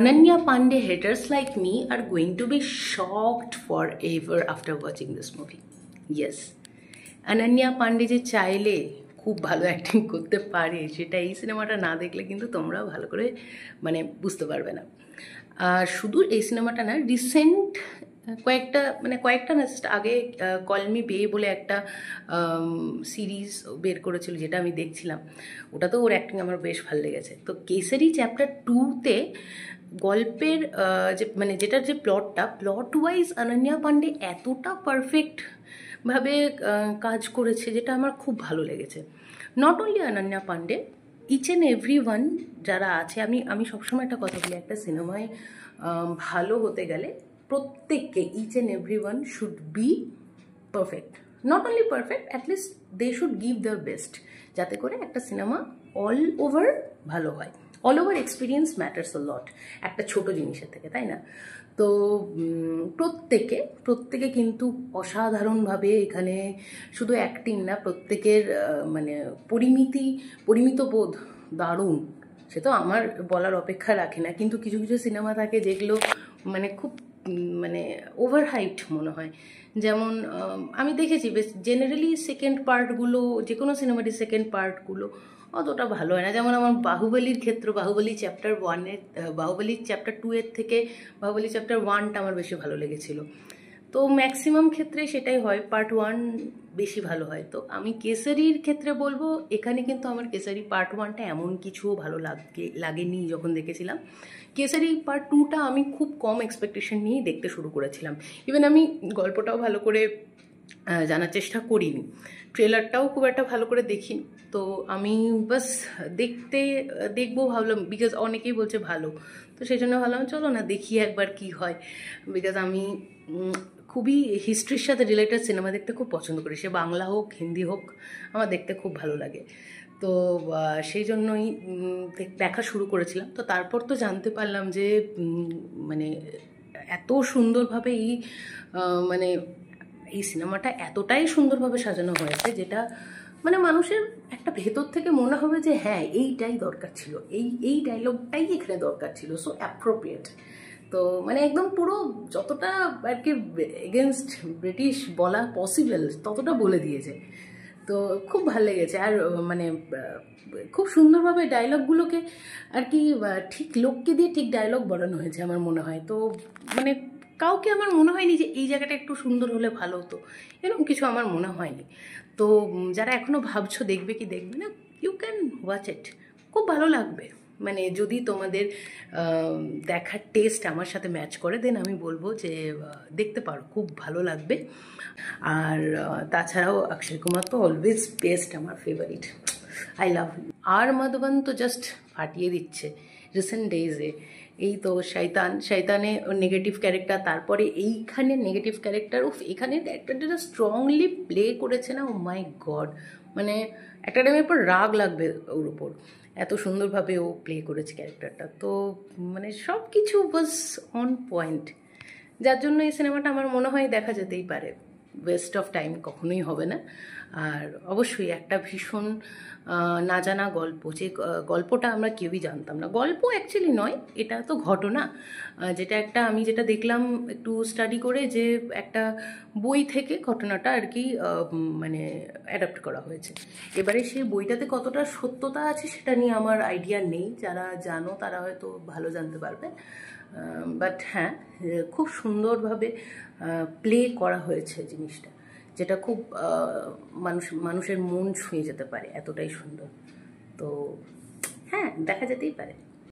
Ananya Pandey haters like me are going to be shocked forever after watching this movie. Yes, Ananya Pandey যে চাইলে খুব ভালো acting করতে পারে সেটা এই সিনেমাটা না দেখলে কিন্তু তোমরাও ভালো করে মানে বুঝতে পারবে না। আর শুধু এই সিনেমাটা না, রিসেন্ট কয়েকটা না, আগে কল মি বে বলে একটা সিরিজ বের করেছিল, যেটা আমি দেখছিলাম, ওটাতেও ওর অ্যাক্টিং আমার বেশ ভালো লেগেছে। তো কেসারি চ্যাপ্টার 2-তে গল্পের যেটার যে প্লট ওয়াইজ অনন্যা পান্ডে এতটা পারফেক্ট ভাবে কাজ করেছে যেটা আমার খুব ভালো লেগেছে। Not only Ananya Pandey, each and every one যারা আছে, আমি সবসময় একটা কথা বলি, একটা সিনেমায় ভালো হতে গেলে প্রত্যেককে, each and every one should be perfect. Not only perfect, at least they should give their best, যাতে করে একটা সিনেমা অল ওভার ভালো হয়। All over experience matters a lot একটা ছোট জিনিসের থেকে, তাই না? তো প্রত্যেকে কিন্তু অসাধারণভাবে এখানে শুধু অ্যাক্টিং না, প্রত্যেকের পরিমিত বোধ দারুণ। সে তো আমার বলার অপেক্ষা রাখে না, কিন্তু কিছু কিছু সিনেমা থাকে যেগুলো খুব ওভার হাইপড মনে হয়। যেমন আমি দেখেছি বেশ জেনারেলি সেকেন্ড পার্টগুলো, যে কোনো সিনেমারই সেকেন্ড পার্টগুলো অতটা ভালো হয় না। যেমন আমার বাহুবলীর ক্ষেত্রে, বাহুবলী চ্যাপ্টার 1-এর, বাহুবলী চ্যাপ্টার 2-এর থেকে বাহুবলী চ্যাপ্টার 1টা আমার বেশি ভালো লেগেছিল। তো ম্যাক্সিমাম ক্ষেত্রে সেটাই হয়, পার্ট 1 বেশি ভালো হয়। তো আমি কেসারির ক্ষেত্রে বলবো, এখানে কিন্তু আমার কেসারি পার্ট 1টা এমন কিছুও ভালো লাগেনি যখন দেখেছিলাম। কেসারি পার্ট 2টা আমি খুব কম এক্সপেকটেশন নিয়েই দেখতে শুরু করেছিলাম। ইভেন আমি গল্পটাও ভালো করে জানার চেষ্টা করিনি, ট্রেলারটাও খুব একটা ভালো করে দেখিনি। তো আমি বাস দেখবো ভাবলাম, বিকজ অনেকেই বলছে ভালো, তো সেই জন্য ভাবলাম চলো না দেখি একবার কি হয়। বিকজ আমি খুবই হিস্ট্রির সাথে রিলেটেড সিনেমা দেখতে খুব পছন্দ করি, সে বাংলা হোক হিন্দি হোক, আমার দেখতে খুব ভালো লাগে। তো সেই জন্যই দেখা শুরু করেছিলাম। তো তারপর তো জানতে পারলাম যে এত সুন্দরভাবে এই সিনেমাটা এতটাই সুন্দরভাবে সাজানো হয়েছে, যেটা মানুষের একটা ভেতর থেকে মনে হবে যে হ্যাঁ এইটাই দরকার ছিল, এই ডায়লগটাই এখানে দরকার ছিল, সো অ্যাপ্রোপ্রিয়েট। তো একদম পুরো যতটা আর কি এগেনস্ট ব্রিটিশ বলা পসিবল ততটা বলে দিয়েছে। তো খুব ভালো লেগেছে। আর খুব সুন্দরভাবে ডায়লগগুলোকে আর কি ঠিক লোককে দিয়ে ঠিক ডায়লগ বলানো হয়েছে আমার মনে হয়। তো কাউকে আমার মনে হয়নি যে এই জায়গাটা একটু সুন্দর হলে ভালো হতো, এরকম কিছু আমার মনে হয়নি। তো যারা এখনও ভাবছো দেখবে কি দেখবে না, ইউ ক্যান ওয়াচ ইট, খুব ভালো লাগবে। যদি তোমাদের দেখার টেস্ট আমার সাথে ম্যাচ করে, দেন আমি বলবো যে দেখতে পারো, খুব ভালো লাগবে। আর তাছাড়াও অক্ষয় কুমার তো অলওয়েজ বেস্ট, আমার ফেভারিট, আই লাভ। আর মাধবন তো জাস্ট ফাটিয়ে দিচ্ছে রিসেন্ট ডেজে। এই তো শয়তানে নেগেটিভ ক্যারেক্টার, তারপরে এইখানে নেগেটিভ ক্যারেক্টার, এখানে ক্যারেক্টারটা স্ট্রংলি প্লে করেছে না, ও মাই গড, একটা টাইমের পর রাগ লাগবে ওর উপর, এত সুন্দরভাবে ও প্লে করেছে ক্যারেক্টারটা। তো সব কিছু ওয়াজ অন পয়েন্ট, যার জন্য এই সিনেমাটা আমার মনে হয় দেখা যেতেই পারে, ওয়েস্ট অফ টাইম কখনোই হবে না। আর অবশ্যই একটা ভীষণ না জানা গল্প, যে গল্পটা আমরা কেউই জানতাম না। গল্প অ্যাকচুয়ালি নয়, এটা তো ঘটনা, যেটা আমি দেখলাম একটু স্টাডি করে, যে একটা বই থেকে ঘটনাটা আর কি অ্যাডাপ্ট করা হয়েছে। এবারে সেই বইটাতে কতটা সত্যতা আছে সেটা নিয়ে আমার আইডিয়া নেই, যারা জানো তারা হয়তো ভালো জানতে পারবে। বাট হ্যাঁ, খুব সুন্দরভাবে প্লে করা হয়েছে জিনিসটা, যেটা খুব মানুষের মন ছুঁয়ে যেতে পারে, এতটাই সুন্দর। তো হ্যাঁ, দেখা যেতেই পারে।